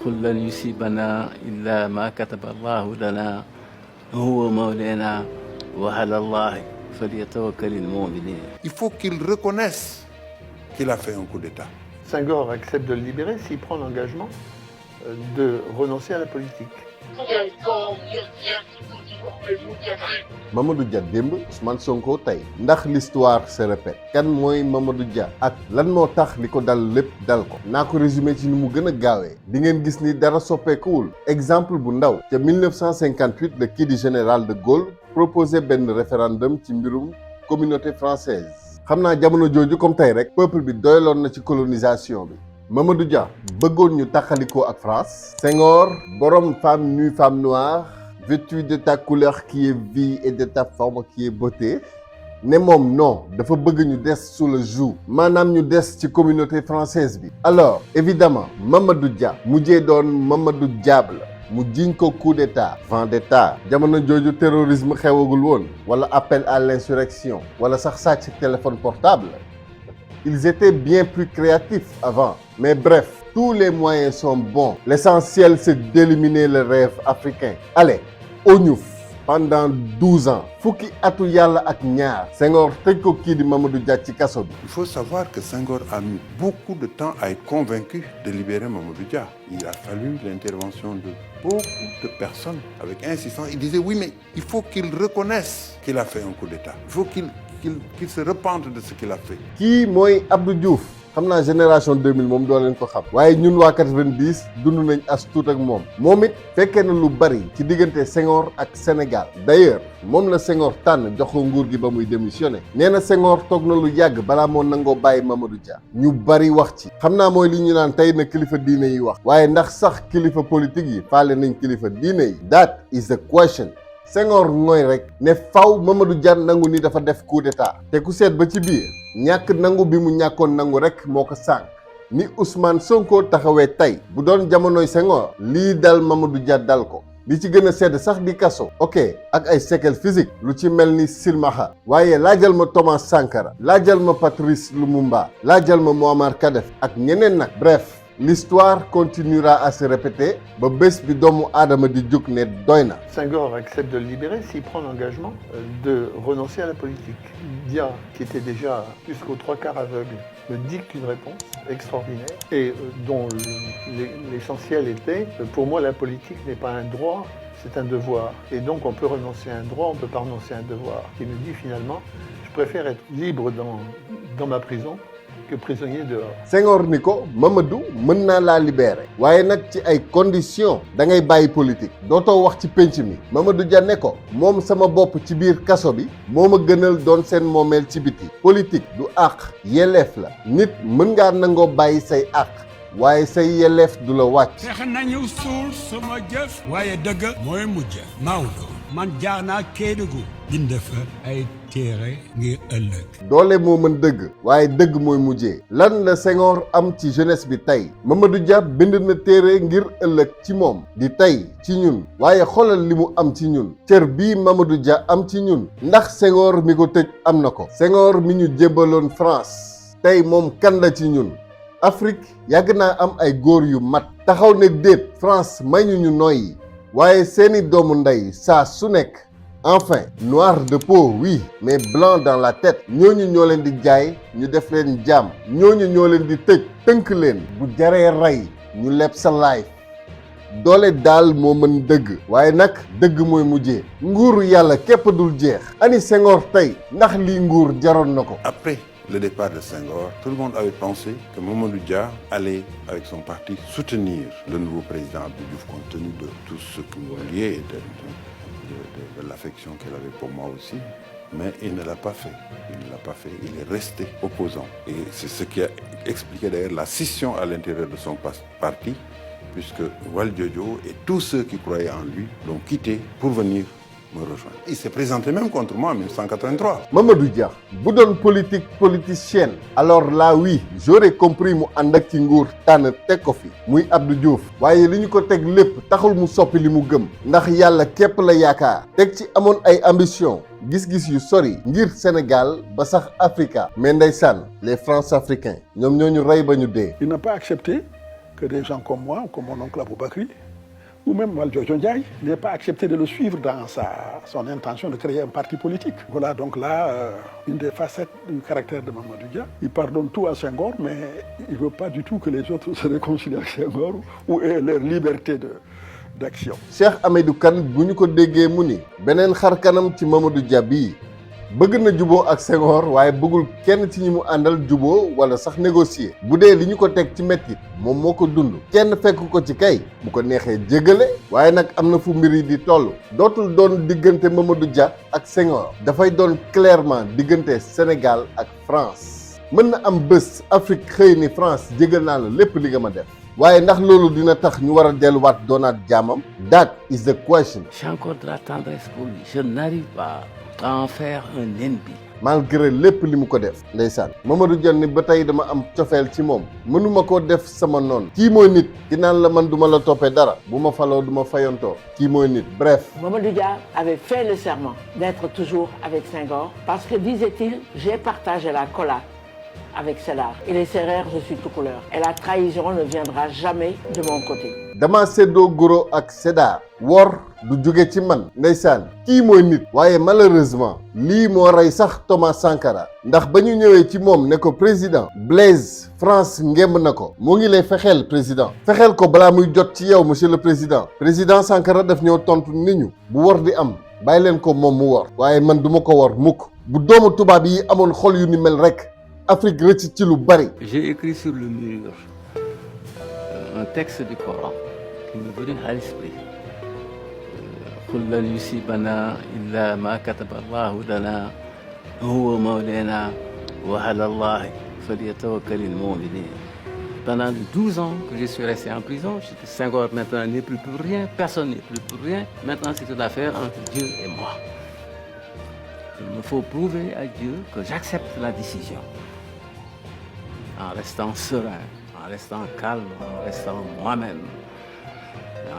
قل لن يصيبنا إلا ما كتب الله لنا هو مولانا وعلى الله فليتوكل المؤمنين. Il faut qu'il reconnaisse qu'il a fait un coup d'État. Senghor accepte de le libérer s'il prend l'engagement de renoncer à la politique. Mamadou Dia démb Ousmane Sonko tey ndax l'histoire se répète kan mooy Mamadou Dia ak lan moo tax li ko dal lépp dal ko naa ko résumé ci ni mu gën a gaawee di ngeen gis ni dara soppeekuwul exemple bu ndaw ca 1958 le kii di général de Gaulle proposé benn référendum ci mbirum communauté française xam naa jamono jooju comme tey rek peuple bi doyloon na ci colonisation bi Mamadou Dia bëggoon ñu taxalikoo ak France Senghor borom femme nue femme noire vêtue de ta couleur qui est vie et de ta forme qui est beauté ne moom non dafa bëgg ñu des sous le joug maanaam ñu des ci communauté française bi alors évidemment Mamadou Dia mujjee doon Mamadou Diable mu jiñ ko coup d'état vendetta jamono jooju terrorisme xewagul woon wala appel à l'insurrection wala sax sàcc téléphone portable ils étaient bien plus créatifs avant mais bref tous les moyens sont bons l'essentiel c'est d'éliminer le rêve africain allez Oñuf pendant 12 ans fukki atu yàlla ak ñaar Senghor tëj ko kii di Mamadou Dia ci kaso bi. Il faut savoir que Senghor a mis beaucoup de temps à être convaincu de libérer Mamadou Dia. Il a fallu l'intervention de beaucoup de personnes avec insistance. Il disait oui mais il faut qu'il reconnaisse qu'il a fait un coup d'État. Il faut qu'il se repente de ce qu'il a fait. kii mooy Abdou Diouf xam naa génération 2000 moom doo leen ko xam waaye ñun waa 90 dund nañ as tuut ak moom it fekkee na lu bari ci diggante Senghor ak Sénégal d'ailleurs moom la Senghor tànn jox ko nguur gi ba muy démissionné nee na Senghor toog na lu yàgg balaa moo nangoo bàyyi Mamadou Dia ñu bari wax ci xam naa mooy li ñu naan tey na kilifa diine yi wax waaye ndax sax kilifa politique yi faale nañ kilifa diine yi that is the question. Senghor ngooy rek ne faw Mamadou Dia nangu ni dafa def coup d'état te ku seet ba ci biir ñàkk nangu bi mu ñàkkoon nangu rek moo ko sànq ni Ousmane Sonko taxawee tey bu doon jamonoy Senghor lii dal Mamadou Dia dal ko li ci gën a sedd sax di kaso ok ak ay séquelles physiques lu ci mel ni silmaxa waaye laajal ma Thomas Sankara laajal ma Patrice Lumumba laajal ma Muammar Kadhafi ak ñeneen nag bref l'histoire continuera à se répéter ba bés bi doomu aadama di jóg ne doy na. Senghor accepte de le libérer s'il prend l'engagement de renoncer à la politique. Dia, qui était déjà jusqu'aux 3/4 aveugle, me dicte une réponse extraordinaire et dont l'essentiel était pour moi la politique n'est pas un droit, c'est un devoir. Et donc on peut renoncer à un droit, on ne peut pas renoncer à un devoir. Il me dit finalement, je préfère être libre dans ma prison que prisonnier dehors. Senghor ni ko Mamadou mën naa laa libérer waaye nag ci ay conditions da ngay bàyyi politique dootoo wax ci penc mi Mamadou Dia ne ko moom sama bopp ci biir kaso bi moo ma gënal doon seen moomeel ci biti politique du àq yelleef la nit mën ngaa nangoo bàyyi say àq waaye say yelleef du la wàcc. fexe nañu suul sama jëf waaye dëgg mooy mujj Maodo man jaar naa Kédougou bind fa ay téere ngir ëllëg. doole moo mën dëgg waaye dëgg mooy mujjee lan la Senghor am ci jeunesse bi tey Mamadou Dia bind na téere ngir ëllëg ci moom di tey ci ñun waaye xoolal li mu am ci ñun cër bii Mamadou Dia am ci ñun ndax Senghor mi ko tëj am na ko Senghor mi ñu jébbaloon France tey moom kan la ci ñun Afrique yàgg naa am ay góor yu mat taxaw ne déet France may ñu noyyi waaye seeni doomu ndey saa su nekk enfin noir de peau oui mais blanc dans la tête ñooñu ñoo leen di jaay ñu def leen jaam ñooñu ñoo leen di tëj tënk leen bu jaree rey ñu leb sa life doole daal moo mën dëgg waaye nag dëgg mooy mujjee nguuru yàlla képp dul jeex ani Senghor tey ndax lii nguur jaroon na ko. Après le départ de Senghor, tout le monde avait pensé que Mamadou Dia allait, avec son parti, soutenir le nouveau président Abdou Diouf compte tenu de tout ce qui nous liait et de l'affection qu'elle avait pour moi aussi. Mais il ne l'a pas fait. Il ne l'a pas fait. Il est resté opposant. Et c'est ce qui a expliqué d'ailleurs la scission à l'intérieur de son parti, puisque Valdiodio et tous ceux qui croyaient en lui l'ont quitté pour venir me rejoindre. Il s'est présenté même contre moi en 1983. Mamadou Dia bu doon politicienne alors là oui j'aurais compris mu ànd ak ci nguur tànn teg ko fi muy Abdou Diouf waaye li ñu ko teg lépp taxul mu soppi li mu gëm ndax yàlla képp la yaakaar teg ci amoon ay ambition gis-gis yu sori ngir Sénégal ba sax Africa mais ndeysaan les France-Africains ñoom ñoo ñu rey ba ñu dee. Il n'a pas accepté que des gens comme moi, ou comme mon oncle Aboubakri, ou même Valdiodio Ndiaye, n'aient pas accepté de le suivre dans son intention de créer un parti politique. Voilà donc là une des facettes du caractère de Mamadou Dia. Il pardonne tout à Senghor, mais il ne veut pas du tout que les autres se réconcilient avec Senghor ou aient leur liberté d'action. Cheikh Hamidou Kane bu ñu ko déggee mu ni beneen xar kanam ci Mamadou Dia bii bëgg na juboo ak Senghor waaye bëggul kenn ci ñi mu àndal juboo wala sax négocier bu dee li ñu ko teg ci mettit moom moo ko dund kenn fekk ko ci kay bu ko neexee jéggale waaye nag am na fu mbir yi di toll dootul doon diggante Mamadou Dia ak Senghor dafay doon clairement diggante Sénégal ak France mën na am bés Afrique xëy ni France jégal naa la lépp li nga ma def waaye ndax loolu dina tax ñu war a delluwaat doonaat jaamam. That is the question. J'ai encore de la tendresse pour lui. Je n'arrive pas à en faire un ennemi. malgré lépp li mu ko def ndeysaan Mamadou Dia ni ba tey dama am cofeel ci moom mënuma koo def sama noon kii mooy nit ki naan la man duma la toppee dara bu ma faloo du ma fayantoo kii mooy nit bref. Mamadou Dia avait fait le serment d'être toujours avec Senghor parce que disait-il j'ai partagé la collade avec Sédar. Il est sérère, je suis tout couleur. Et la trahison ne viendra jamais de mon côté. dama séddoo goro ak Sédar wor du jóge ci man ndeysaan kii mooy nit waaye malheureusement lii moo rey sax Thomas Sankara ndax ba ñu ñëwee ci moom ne ko président Blaise France ngemb na ko moo ngi lay fexeel président fexeel ko balaa muy jot ci yow monsieur le président Sankara daf ñoo tontu ni ñu bu wor di am bàyyi leen ko moom mu wor waaye man duma ko wor mukk bu doomu tubaab yi amoon xol yu ni mel rek Afrique rëcc ci lu bari. J'ai écrit sur le mur un texte du Coran qui m'est venu à l'esprit. قل لن يصيبنا إلا ما كتب الله لنا هو مولانا وعلى الله فليتوكل المؤمنين. Pendant 12 ans que je suis resté en prison, Senghor maintenant n'est plus pour rien, personne n'est plus pour rien. Maintenant c'est une affaire entre Dieu et moi. Il me faut prouver à Dieu que j'accepte la décision. En restant serein, en restant calme, en restant moi-même,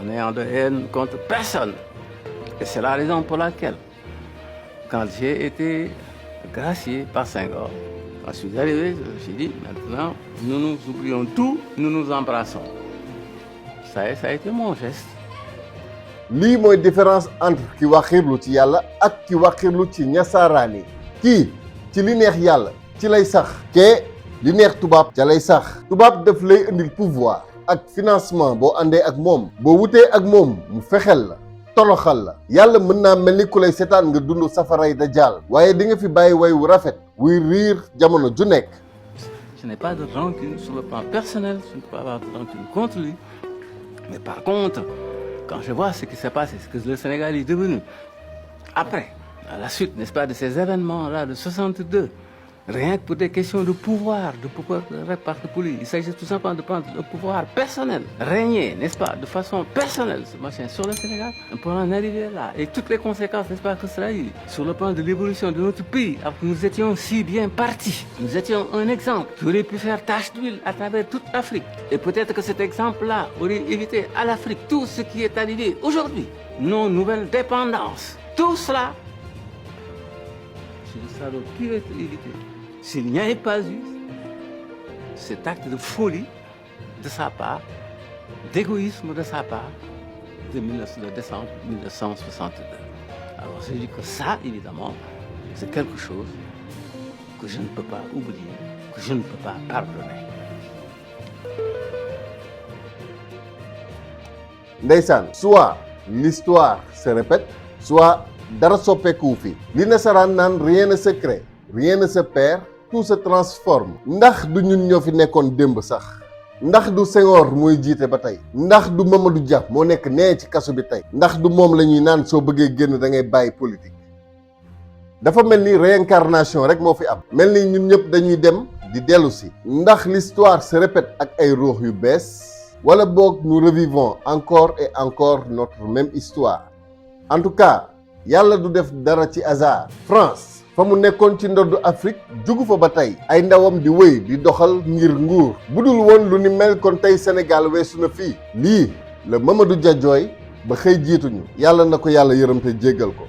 en ayant de haine contre personne. Et c'est la raison pour laquelle, quand j'ai été gracié par Senghor, quand je suis arrivé, j'ai dit, maintenant, nous nous oublions tout, nous nous embrassons. Ça a été mon geste. lii mooy différence entre ki waxirlu ci yàlla ak ki waxirlu ci ñasaraani kii ci li neex yàlla ci lay sax kee li neex tubaab ca lay sax tubaab daf lay indil pouvoir ak financement boo àndee ak moom boo wutee ak moom mu fexel la toroxal la yàlla mën naa mel ni ku lay seetaan nga dund safaray Dajjal waaye di nga fi bàyyi way wu rafet wuy riir jamono ju nekk. Je n'ai pas de rancune sur le plan personnel, je ne peux pas avoir de rancune contre lui. Mais par contre, quand je vois ce qui s'est passé, ce que le Sénégal est devenu, après, à la suite, n'est-ce pas, de ces événements-là de 62, rien que pour des questions de pouvoir répartir pour lui, il s'agit tout simplement de prendre le pouvoir personnel, régner, n'est-ce pas, de façon personnelle, ce machin, sur le Sénégal, pour en arriver là. Et toutes les conséquences, n'est-ce pas, que cela a eu, sur le plan de l'évolution de notre pays, alors que nous étions si bien partis. Nous étions un exemple qui aurait pu faire tache d'huile à travers toute l'Afrique. Et peut-être que cet exemple-là aurait évité à l'Afrique tout ce qui est arrivé aujourd'hui, nos nouvelles dépendances. Tout cela, ça aurait pu être évité s'il n'y avait pas eu cet acte de folie de sa part, d'égoïsme de sa part, de décembre 1962. Alors je dis que ça, évidemment, c'est quelque chose que je ne peux pas oublier, que je ne peux pas pardonner. Ndeysaan, soit l'histoire se répète, soit dara soppeeku fi li nasaraan naan rien ne se crée, rien ne se perd, tout se transforme. Ndax du ñun ñoo fi nekkoon démb sax ndax du Senghor mooy jiite ba tey ndax du Mamadou Dia moo nekk nee ci kaso bi tey ndax du moom la ñuy naan soo bëggee génn da ngay bàyyi politique dafa mel ni réincarnation rek moo fi am mel ni ñun ñëpp dañuy dem di dellu si ndax l'histoire se répète ak ay ruux yu bees wala boog nous revivons encore et encore notre même histoire. En tout cas yàlla du def dara ci hasard. France fa mu nekkoon ci ndoddu Afrique jugu fa ba tey ay ndawam di wéy di doxal ngir nguur budul woon lu ni mel kon tey Sénégal weesu na fii lii la Mamadou Dia jooy ba xëy jiituñu yàlla na ko yàlla yërëm te jéggal ko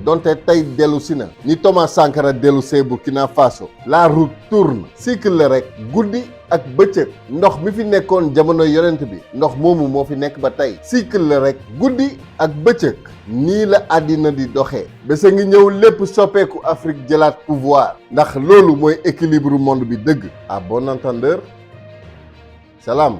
donte tey dellu si na ni Thomas Sankara dellu see Burkina Faso. La route tourne cycle la rek guddi ak bëccëg ndox mi fi nekkoon jamono yonent bi ndox moomu moo fi nekk ba tey cycle la rek guddi ak bëccëg nii la àddina di doxee bés a ngi ñëw lépp soppeeku Afrique jëlaat pouvoir ndax loolu mooy équilibre monde bi dëgg. À bon entendeur, salaam.